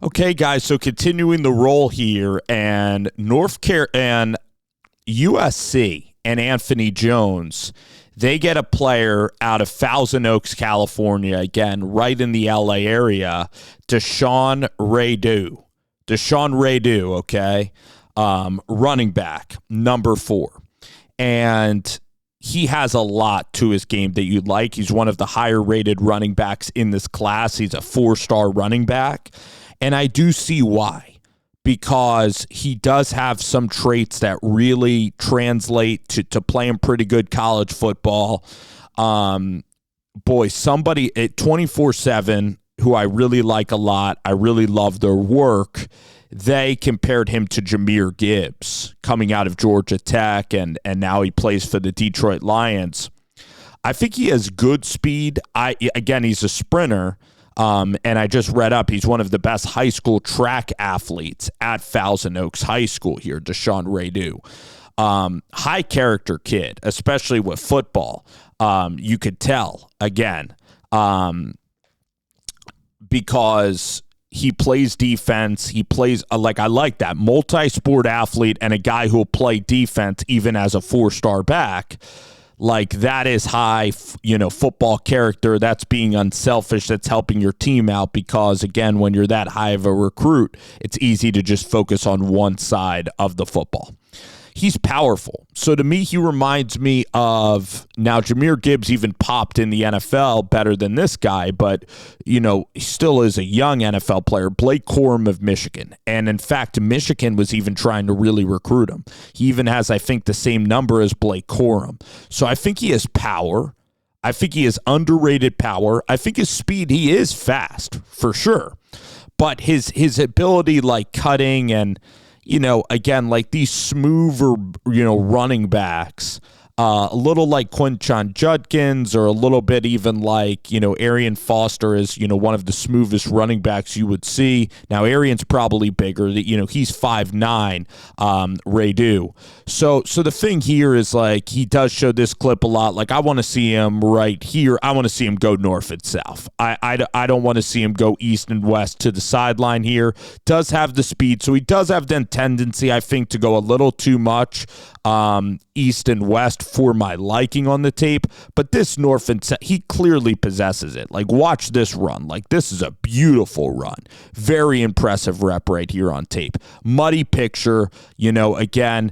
Okay, guys, so continuing the roll here, and and USC and Anthony Jones, they get a player out of Thousand Oaks, California, again, right in the LA area, Deshonne Redeaux. Deshonne Redeaux, okay, running back, number 4. And he has a lot to his game that you'd like. He's one of the higher-rated running backs in this class. He's a 4-star running back. And I do see why, because he does have some traits that really translate to playing pretty good college football. Somebody at 24/7 who I really like a lot, I really love their work, they compared him to Jahmyr Gibbs coming out of Georgia Tech, and now he plays for the Detroit Lions. I think he has good speed. Again, he's a sprinter. And I just read up, he's one of the best high school track athletes at Thousand Oaks High School here, Deshonne Redeaux. High character kid, especially with football. You could tell, again, because he plays defense. He plays, I like that, multi-sport athlete and a guy who will play defense even as a 4-star back. Like, that is high, football character. That's being unselfish. That's helping your team out because, again, when you're that high of a recruit, it's easy to just focus on one side of the football. He's powerful. So to me, he reminds me of, now Jahmyr Gibbs even popped in the NFL better than this guy, but, he still is a young NFL player, Blake Corum of Michigan. And in fact, Michigan was even trying to really recruit him. He even has, I think, the same number as Blake Corum. So I think he has power. I think he has underrated power. I think his speed, he is fast, for sure. But his ability, like cutting and, again, like these smoother, running backs, a little like Quinton Judkins, or a little bit even like, Arian Foster is, one of the smoothest running backs you would see. Now, Arian's probably bigger. He's 5'9", Redeaux. So the thing here is, like, he does show this clip a lot. Like, I want to see him right here. I want to see him go north and south. I don't want to see him go east and west to the sideline here. Does have the speed, so he does have the tendency, I think, to go a little too much east and west for my liking on the tape, but this north and south, he clearly possesses it. Like, watch this run. Like, this is a beautiful run. Very impressive rep right here on tape. Muddy picture, again,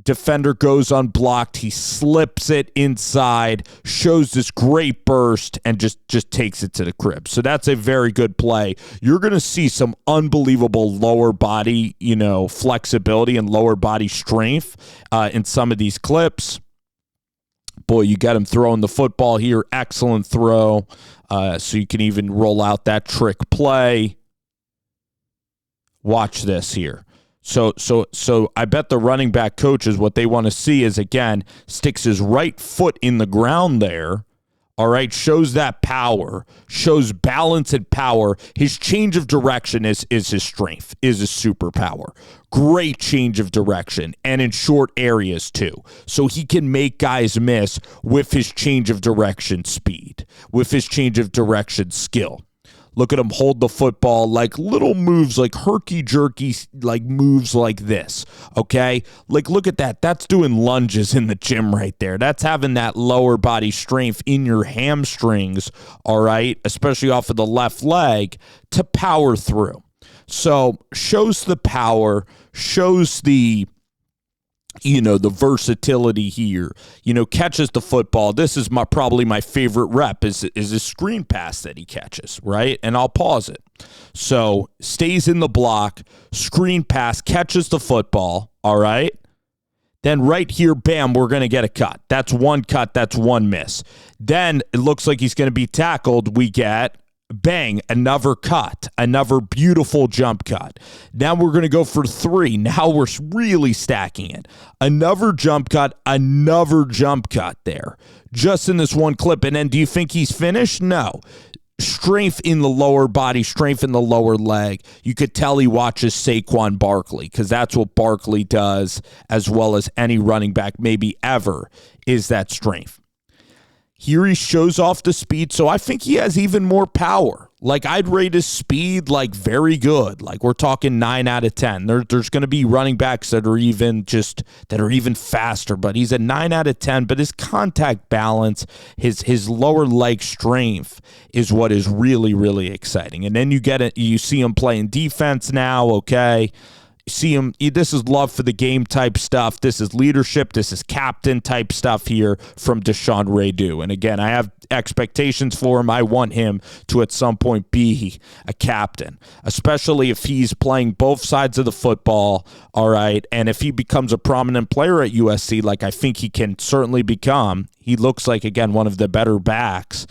defender goes unblocked. He slips it inside, shows this great burst, and just takes it to the crib. So that's a very good play. You're going to see some unbelievable lower body, flexibility and lower body strength in some of these clips. Boy, you got him throwing the football here. Excellent throw. So you can even roll out that trick play. Watch this here. So I bet the running back coaches, what they want to see is, again, sticks his right foot in the ground there, all right, shows that power, shows balance and power. His change of direction is his strength, is his superpower. Great change of direction, and in short areas too. So he can make guys miss with his change of direction speed, with his change of direction skill. Look at him hold the football, like little moves, like herky-jerky, like moves like this, okay? Like, look at that. That's doing lunges in the gym right there. That's having that lower body strength in your hamstrings, all right, especially off of the left leg, to power through. So shows the power, shows the the versatility here, catches the football. This is probably my favorite rep is a screen pass that he catches, right? And I'll pause it. So stays in the block, screen pass, catches the football, all right? Then right here, bam, we're going to get a cut. That's one cut, that's one miss. Then it looks like he's going to be tackled. We get bang, another cut, another beautiful jump cut. Now we're going to go for 3. Now we're really stacking it. Another jump cut there, just in this one clip. And then do you think he's finished? No. Strength in the lower body, strength in the lower leg. You could tell he watches Saquon Barkley, because that's what Barkley does, as well as any running back maybe ever, is that strength. Here he shows off the speed, so I think he has even more power. Like, I'd rate his speed like very good. Like, we're talking 9 out of 10. There's going to be running backs that are even faster, but he's a 9 out of 10. But his contact balance, his lower leg strength is what is really, really exciting. And then you see him playing defense now, okay? See him, this is love for the game type stuff. This is leadership. This is captain type stuff here from Deshonne Redeaux. And again, I have expectations for him. I want him to at some point be a captain, especially if he's playing both sides of the football, all right? And if he becomes a prominent player at USC, like I think he can certainly become, he looks like, again, one of the better backs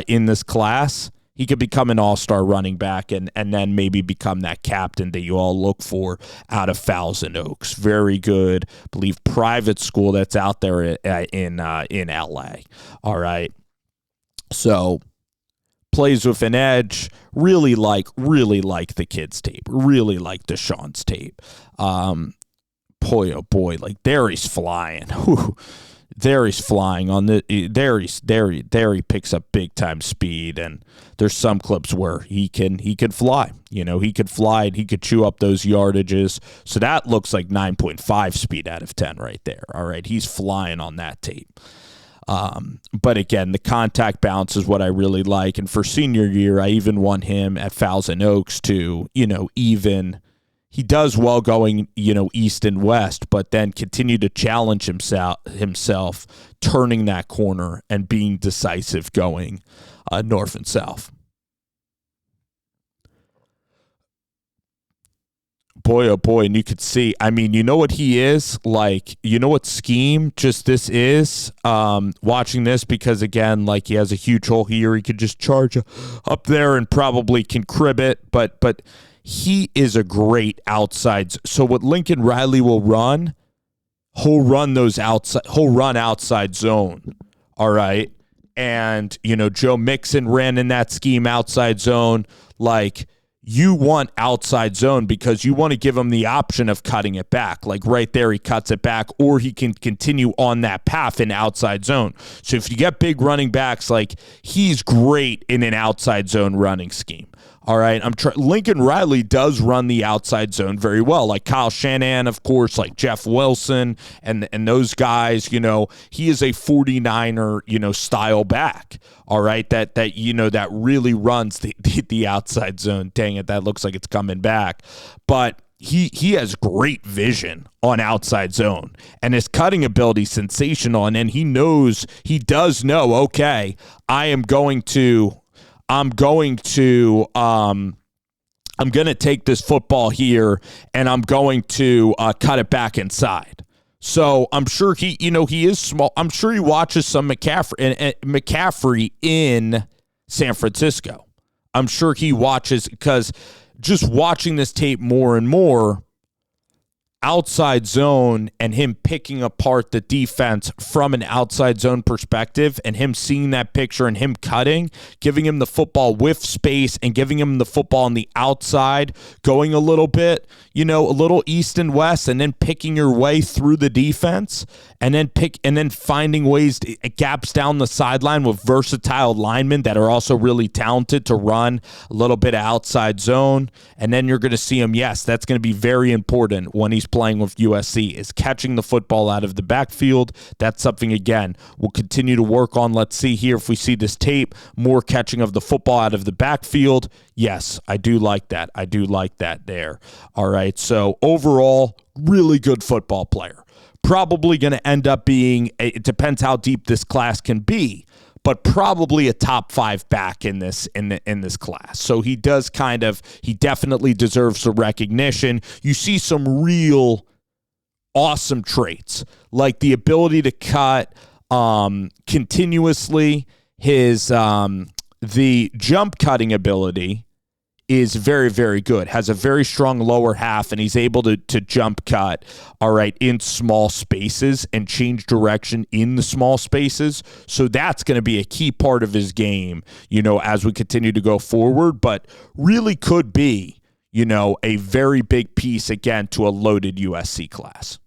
in this class. He could become an all-star running back and then maybe become that captain that you all look for out of Thousand Oaks. Very good, I believe, private school that's out there in LA. All right. So plays with an edge. Really like the kid's tape. Really like Deshawn's tape. Boy, oh boy, like there he's flying. Whew. There he's flying on the there he picks up big time speed, and there's some clips where he can fly. You know, he could fly and he could chew up those yardages. So that looks like 9.5 speed out of 10 right there. All right, he's flying on that tape. But again, the contact balance is what I really like. And for senior year, I even want him at Thousand Oaks to, he does well going, east and west, but then continue to challenge himself, turning that corner and being decisive going north and south. Boy, oh boy, and you could see, you know what he is? Like, you know what scheme just this is? Watching this, because again, like, he has a huge hole here. He could just charge up there and probably can crib it, but he is a great outside. So what Lincoln Riley will run, he'll run outside zone. All right. And, Joe Mixon ran in that scheme outside zone. Like, you want outside zone because you want to give him the option of cutting it back. Like right there, he cuts it back, or he can continue on that path in outside zone. So if you get big running backs, like, he's great in an outside zone running scheme. All right, Lincoln Riley does run the outside zone very well, like Kyle Shanahan, of course, like Jeff Wilson and those guys. He is a 49er, style back. All right, that really runs the outside zone. Dang it, that looks like it's coming back, but he has great vision on outside zone, and his cutting ability is sensational. And then he does know. Okay, I'm going to take this football here, and I'm going to cut it back inside. So I'm sure he is small. I'm sure he watches some McCaffrey in San Francisco. I'm sure he watches, because just watching this tape more and more, outside zone and him picking apart the defense from an outside zone perspective, and him seeing that picture and him cutting, giving him the football with space and giving him the football on the outside, going a little bit, a little east and west, and then picking your way through the defense, and then finding ways to gaps down the sideline with versatile linemen that are also really talented to run a little bit of outside zone. And then you're going to see him. Yes, that's going to be very important when he's playing with USC, is catching the football out of the backfield. That's something, again, we'll continue to work on. Let's see here if we see this tape, more catching of the football out of the backfield. Yes, I do like that. I do like that there. All right, so overall, really good football player. Probably going to end up being, it depends how deep this class can be, but probably a top 5 back in this class. So he definitely deserves the recognition. You see some real awesome traits, like the ability to cut continuously. The jump cutting ability is very, very good, has a very strong lower half, and he's able to jump cut, all right, in small spaces and change direction in the small spaces. So that's going to be a key part of his game, as we continue to go forward, but really could be, a very big piece, again, to a loaded USC class.